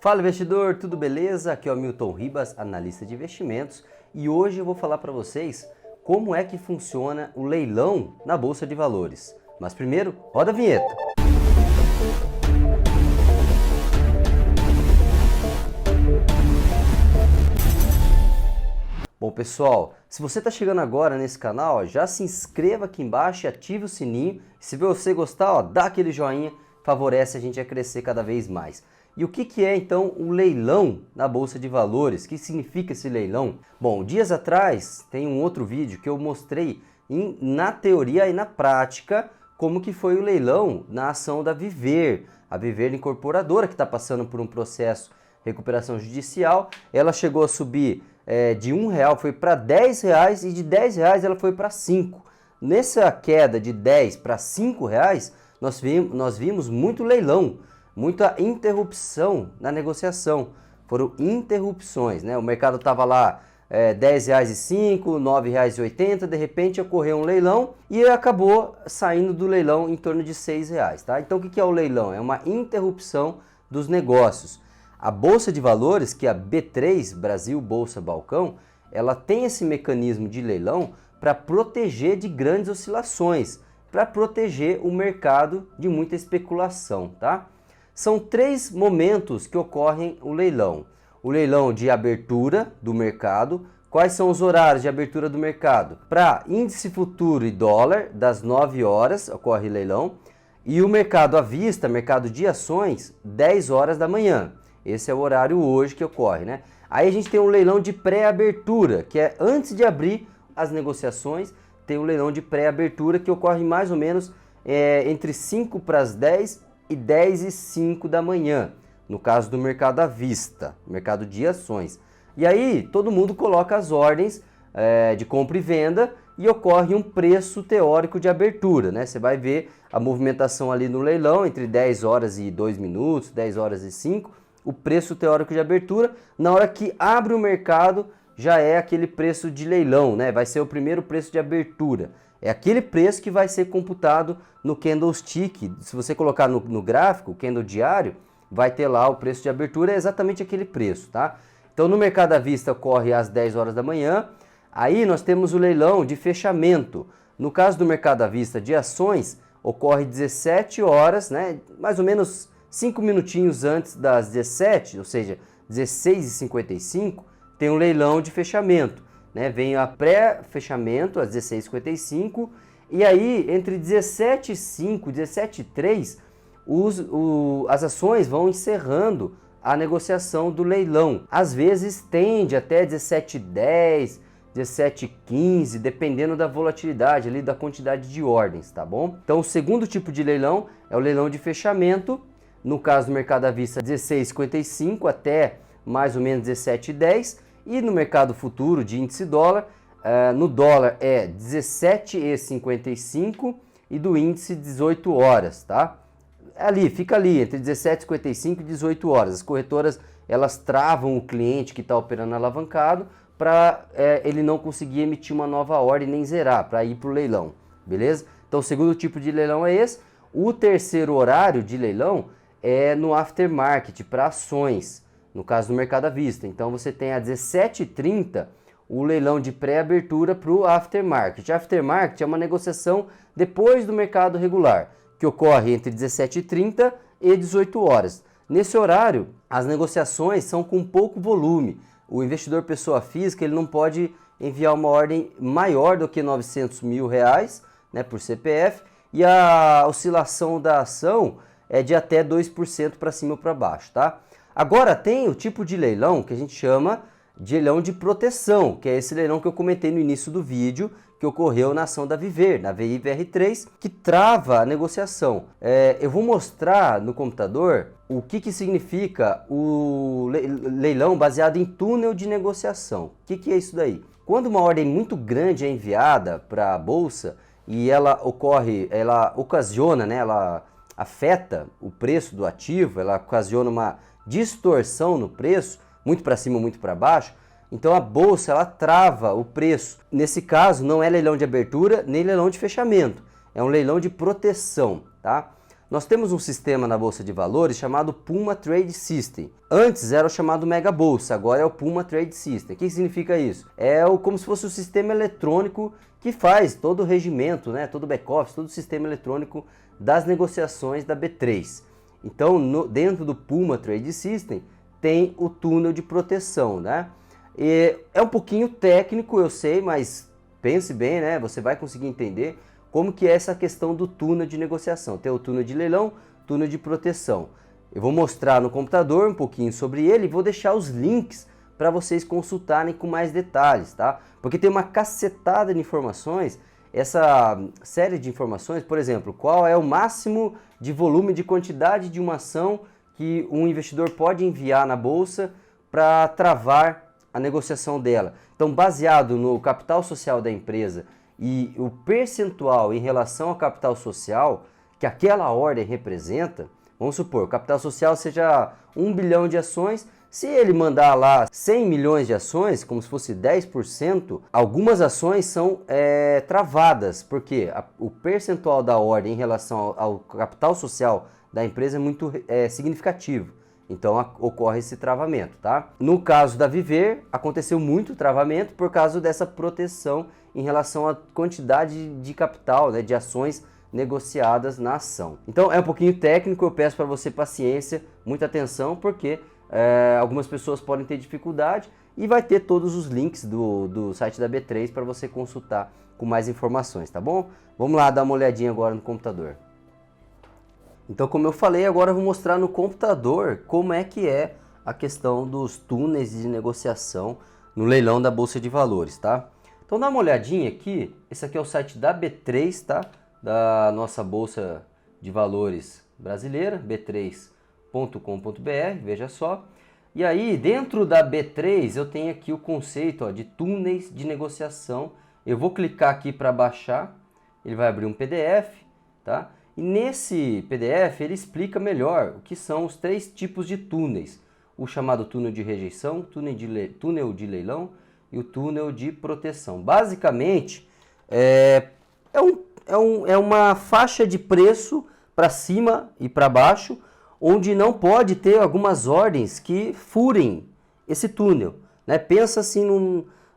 Fala investidor, tudo beleza? Aqui é o Milton Ribas, analista de investimentos, e hoje eu vou falar para vocês como é que funciona o leilão na Bolsa de Valores. Mas primeiro, roda a vinheta! Bom pessoal, se você está chegando agora nesse canal, já se inscreva aqui embaixo e ative o sininho. Se você gostar, dá aquele joinha, favorece a gente a crescer cada vez mais. E o que é então o leilão na Bolsa de Valores? O que significa esse leilão? Bom, dias atrás tem um outro vídeo que eu mostrei na teoria e na prática como que foi o leilão na ação da Viver, a Viver Incorporadora, que está passando por um processo de recuperação judicial. Ela chegou a subir de R$1 foi para R$10 e de R$10 ela foi para R$5. Nessa queda de 10 para R$5, nós vimos muito leilão, muita interrupção na negociação. Foram interrupções, né? O mercado estava lá R$10,05, R$9,80, de repente ocorreu um leilão e acabou saindo do leilão em torno de R$6, tá? Então o que é o leilão? É uma interrupção dos negócios. A Bolsa de Valores, que é a B3, Brasil Bolsa Balcão, ela tem esse mecanismo de leilão para proteger de grandes oscilações, para proteger o mercado de muita especulação, tá? São 3 momentos que ocorrem o leilão. O leilão de abertura do mercado. Quais são os horários de abertura do mercado? Para índice futuro e dólar, das 9 horas ocorre leilão. E o mercado à vista, mercado de ações, 10 horas da manhã. Esse é o horário hoje que ocorre, né? Aí a gente tem um leilão de pré-abertura, que é antes de abrir as negociações, tem um leilão de pré-abertura que ocorre mais ou menos entre 5 para as 10 e 10 e 5 da manhã, no caso do mercado à vista, mercado de ações. E aí todo mundo coloca as ordens de compra e venda e ocorre um preço teórico de abertura, né? Você vai ver a movimentação ali no leilão entre 10 horas e 2 minutos, 10 horas e 5, o preço teórico de abertura. Na hora que abre o mercado, já é aquele preço de leilão, né? Vai ser o primeiro preço de abertura. É aquele preço que vai ser computado no candlestick. Se você colocar no gráfico, o candle diário, vai ter lá o preço de abertura, é exatamente aquele preço, tá? Então no mercado à vista ocorre às 10 horas da manhã. Aí nós temos o leilão de fechamento. No caso do mercado à vista de ações, ocorre 17 horas, né? Mais ou menos 5 minutinhos antes das 17, ou seja, 16h55, tem um leilão de fechamento, né? Vem a pré-fechamento às 16h55 e aí entre 17h05 e 17h03 as ações vão encerrando a negociação do leilão. Às vezes tende até 17h10, 17h15, dependendo da volatilidade ali, da quantidade de ordens, tá bom? Então o segundo tipo de leilão é o leilão de fechamento. No caso do mercado à vista, 16h55 até mais ou menos 17h10. E no mercado futuro de índice dólar, no dólar é 17h55 e do índice 18 horas, tá? Fica ali entre 17h55 e 18 horas. As corretoras, elas travam o cliente que está operando alavancado para ele não conseguir emitir uma nova ordem nem zerar, para ir para o leilão, beleza? Então o segundo tipo de leilão é esse. O terceiro horário de leilão é no aftermarket, para ações, no caso do mercado à vista. Então você tem às 17h30 o leilão de pré-abertura para o aftermarket. Aftermarket é uma negociação depois do mercado regular, que ocorre entre 17h30 e 18 horas. Nesse horário, as negociações são com pouco volume. O investidor pessoa física ele não pode enviar uma ordem maior do que R$900 mil, né, por CPF, e a oscilação da ação é de até 2% para cima ou para baixo, tá? Agora tem o tipo de leilão que a gente chama de leilão de proteção, que é esse leilão que eu comentei no início do vídeo, que ocorreu na ação da Viver, na VIVR3, que trava a negociação. Eu vou mostrar no computador o que significa o leilão baseado em túnel de negociação. O que é isso daí? Quando uma ordem muito grande é enviada para a bolsa e ela ocasiona, né, ela afeta o preço do ativo, ela ocasiona uma distorção no preço, muito para cima, muito para baixo, então a bolsa ela trava o preço. Nesse caso não é leilão de abertura nem leilão de fechamento, é um leilão de proteção, tá? Nós temos um sistema na Bolsa de Valores chamado Puma Trade System. Antes era o chamado Mega Bolsa, agora é o Puma Trade System. O que significa isso? Como se fosse o sistema eletrônico que faz todo o regimento, né, todo o back-office, todo o sistema eletrônico das negociações da B3. Então, dentro do Puma Trade System, tem o túnel de proteção, né? E é um pouquinho técnico, eu sei, mas pense bem, né? Você vai conseguir entender como que é essa questão do túnel de negociação. Tem o túnel de leilão, túnel de proteção. Eu vou mostrar no computador um pouquinho sobre ele e vou deixar os links para vocês consultarem com mais detalhes, tá? Porque tem uma cacetada de informações, essa série de informações, por exemplo, qual é o máximo de volume de quantidade de uma ação que um investidor pode enviar na bolsa para travar a negociação dela. Então, baseado no capital social da empresa e o percentual em relação ao capital social que aquela ordem representa, vamos supor, o capital social seja 1 bilhão de ações, se ele mandar lá 100 milhões de ações, como se fosse 10%, algumas ações são travadas, porque o percentual da ordem em relação ao capital social da empresa é muito significativo. Então ocorre esse travamento, tá? No caso da Viver, aconteceu muito travamento por causa dessa proteção em relação à quantidade de capital, né, de ações negociadas na ação. Então é um pouquinho técnico, eu peço para você paciência, muita atenção, porque algumas pessoas podem ter dificuldade e vai ter todos os links do site da B3 para você consultar com mais informações, tá bom? Vamos lá dar uma olhadinha agora no computador. Então, como eu falei, agora eu vou mostrar no computador como é que é a questão dos túneis de negociação no leilão da Bolsa de Valores, tá? Então, dá uma olhadinha aqui, esse aqui é o site da B3, tá? Da nossa Bolsa de Valores brasileira, b3.com.br, veja só. E aí, dentro da B3, eu tenho aqui o conceito, ó, de túneis de negociação. Eu vou clicar aqui para baixar, ele vai abrir um PDF, tá? E nesse PDF ele explica melhor o que são os 3 tipos de túneis. O chamado túnel de rejeição, túnel de leilão e o túnel de proteção. Basicamente, é uma faixa de preço para cima e para baixo, onde não pode ter algumas ordens que furem esse túnel, né? Pensa assim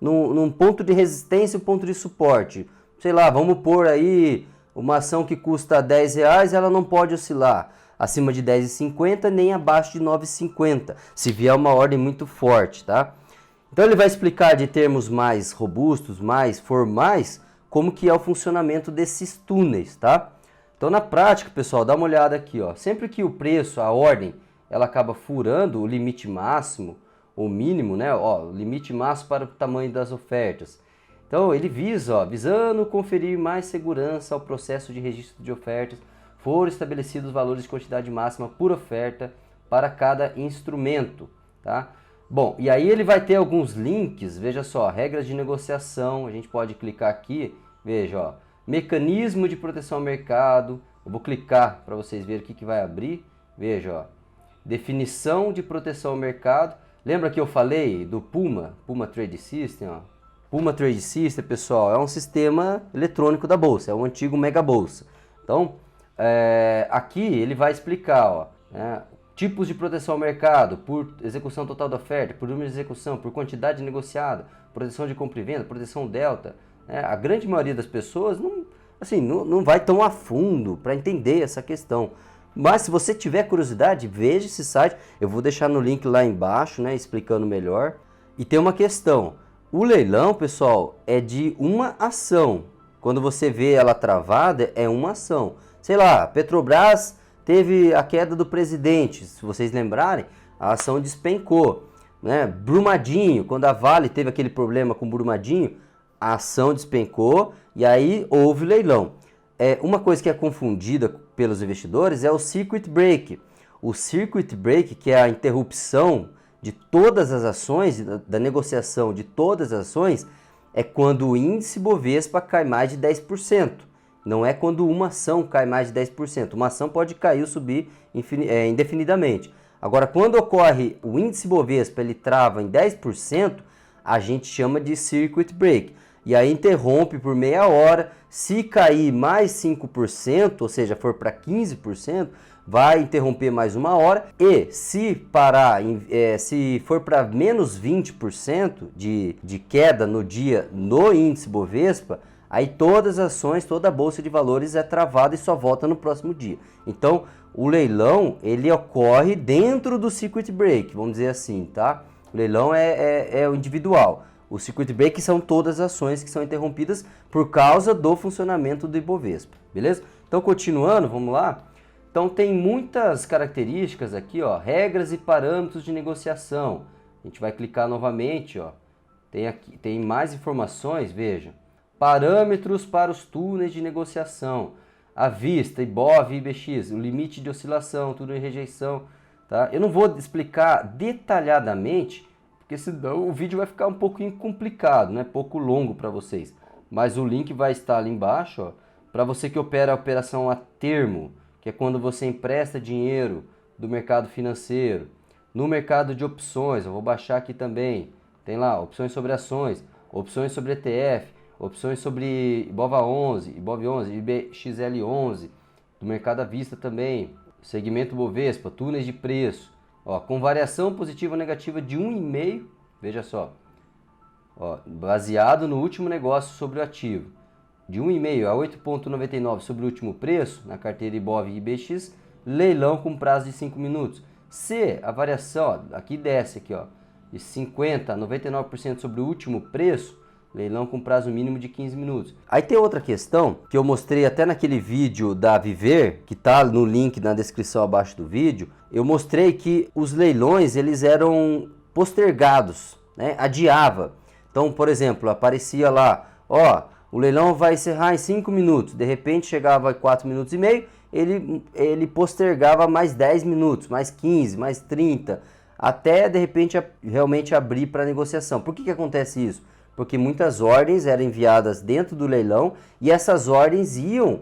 num ponto de resistência e um ponto de suporte. Sei lá, vamos pôr aí uma ação que custa R$10, ela não pode oscilar acima de R$10,50 nem abaixo de R$9,50, se vier uma ordem muito forte, tá? Então ele vai explicar de termos mais robustos, mais formais, como que é o funcionamento desses túneis, tá? Então na prática, pessoal, dá uma olhada aqui, ó. Sempre que o preço, a ordem, ela acaba furando o limite máximo ou mínimo, né? Ó, o limite máximo para o tamanho das ofertas. Então ele visa, ó, visando conferir mais segurança ao processo de registro de ofertas, foram estabelecidos os valores de quantidade máxima por oferta para cada instrumento, tá? Bom, e aí ele vai ter alguns links, veja só, regras de negociação, a gente pode clicar aqui, veja, ó, mecanismo de proteção ao mercado, eu vou clicar para vocês verem o que vai abrir, veja, ó, definição de proteção ao mercado, lembra que eu falei do Puma Trade System, ó? Puma Trade System, pessoal, é um sistema eletrônico da Bolsa, é o antigo Mega Bolsa. Então, aqui ele vai explicar, ó, né, tipos de proteção ao mercado, por execução total da oferta, por número de execução, por quantidade negociada, proteção de compra e venda, proteção delta. A grande maioria das pessoas não vai tão a fundo para entender essa questão. Mas se você tiver curiosidade, veja esse site, eu vou deixar no link lá embaixo, né, explicando melhor. E tem uma questão. O leilão, pessoal, é de uma ação. Quando você vê ela travada, é uma ação. Sei lá, Petrobras teve a queda do presidente. Se vocês lembrarem, a ação despencou, né? Brumadinho, quando a Vale teve aquele problema com Brumadinho, a ação despencou e aí houve leilão. Uma coisa que é confundida pelos investidores é o circuit break. O circuit break, que é a interrupção de todas as ações, da negociação de todas as ações, é quando o índice Bovespa cai mais de 10%. Não é quando uma ação cai mais de 10%. Uma ação pode cair ou subir indefinidamente. Agora, quando ocorre o índice Bovespa, ele trava em 10%, a gente chama de circuit break. e aí interrompe por meia hora. Se cair mais 5%, ou seja, for para 15%, vai interromper mais uma hora. E se parar, se for para menos 20% de queda no dia no índice Bovespa, aí todas as ações, toda a bolsa de valores é travada e só volta no próximo dia. Então, o leilão, ele ocorre dentro do circuit break, vamos dizer assim, tá? O leilão é o individual. O circuit break são todas as ações que são interrompidas por causa do funcionamento do Ibovespa, beleza? Então, continuando, vamos lá. Então, tem muitas características aqui, ó, regras e parâmetros de negociação. A gente vai clicar novamente, ó. Tem mais informações, veja. Parâmetros para os túneis de negociação. À vista, IBOV e IBX, o limite de oscilação, túnel de rejeição, tá? Eu não vou explicar detalhadamente, porque senão o vídeo vai ficar um pouquinho complicado, né? Pouco longo para vocês. Mas o link vai estar ali embaixo, ó, para você que opera a operação a termo, que é quando você empresta dinheiro do mercado financeiro. No mercado de opções, eu vou baixar aqui também, tem lá opções sobre ações, opções sobre ETF, opções sobre IBOVA11, IBOV11, IBXL11, do mercado à vista também, segmento Bovespa, túneis de preço, ó, com variação positiva ou negativa de 1,5, veja só, ó, baseado no último negócio sobre o ativo, de 1,5 a 8,99 sobre o último preço, na carteira IBOV e IBX, leilão com prazo de 5 minutos. Se a variação, ó, aqui desce, aqui, ó, de 50% a 99% sobre o último preço, leilão com prazo mínimo de 15 minutos. Aí tem outra questão que eu mostrei até naquele vídeo da Viver, que está no link na descrição abaixo do vídeo. Eu mostrei que os leilões eles eram postergados, né? Adiava. Então, por exemplo, aparecia lá, ó, o leilão vai encerrar em 5 minutos. De repente chegava a 4 minutos e meio, ele postergava mais 10 minutos, mais 15, mais 30, até de repente realmente abrir para negociação. Por que acontece isso? Porque muitas ordens eram enviadas dentro do leilão e essas ordens iam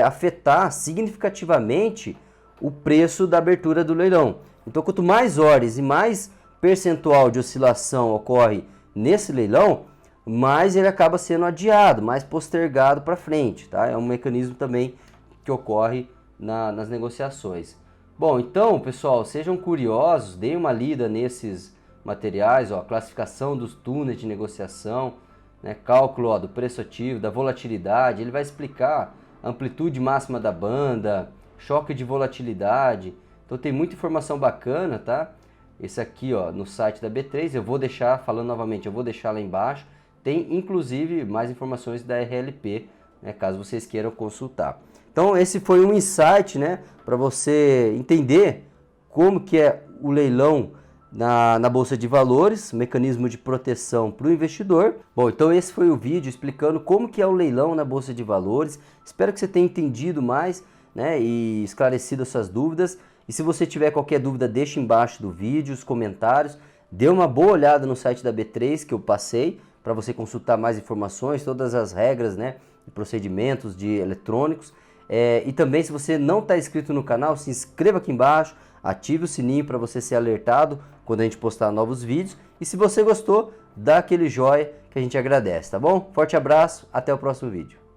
afetar significativamente o preço da abertura do leilão. Então, quanto mais ordens e mais percentual de oscilação ocorre nesse leilão, mais ele acaba sendo adiado, mais postergado para frente, tá? É um mecanismo também que ocorre nas negociações. Bom, então, pessoal, sejam curiosos, deem uma lida nesses materiais, ó, classificação dos túneis de negociação, né, cálculo, ó, do preço ativo, da volatilidade, ele vai explicar a amplitude máxima da banda, choque de volatilidade, então tem muita informação bacana, tá? Esse aqui, ó, no site da B3, eu vou deixar, falando novamente, eu vou deixar lá embaixo, tem inclusive mais informações da RLP, né, caso vocês queiram consultar. Então esse foi um insight, né, para você entender como que é o leilão na Bolsa de Valores, mecanismo de proteção para o investidor. Bom, então esse foi o vídeo explicando como que é o leilão na Bolsa de Valores. Espero que você tenha entendido mais, né, e esclarecido as suas dúvidas. E se você tiver qualquer dúvida, deixe embaixo do vídeo, os comentários. Dê uma boa olhada no site da B3 que eu passei, para você consultar mais informações, todas as regras, né, e procedimentos de eletrônicos. E também, se você não está inscrito no canal, se inscreva aqui embaixo, ative o sininho para você ser alertado quando a gente postar novos vídeos. E se você gostou, dá aquele joinha que a gente agradece, tá bom? Forte abraço, até o próximo vídeo.